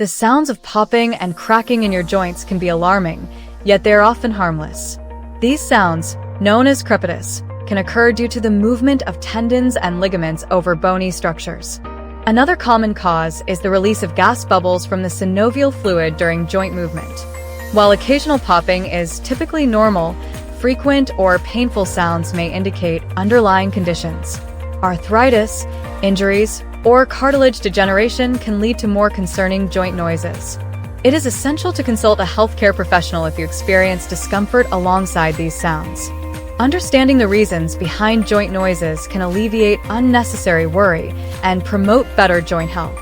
The sounds of popping and cracking in your joints can be alarming, yet they are often harmless. These sounds, known as crepitus, can occur due to the movement of tendons and ligaments over bony structures. Another common cause is the release of gas bubbles from the synovial fluid during joint movement. While occasional popping is typically normal, frequent or painful sounds may indicate underlying conditions. Arthritis, injuries, or cartilage degeneration can lead to more concerning joint noises. It is essential to consult a healthcare professional if you experience discomfort alongside these sounds. Understanding the reasons behind joint noises can alleviate unnecessary worry and promote better joint health.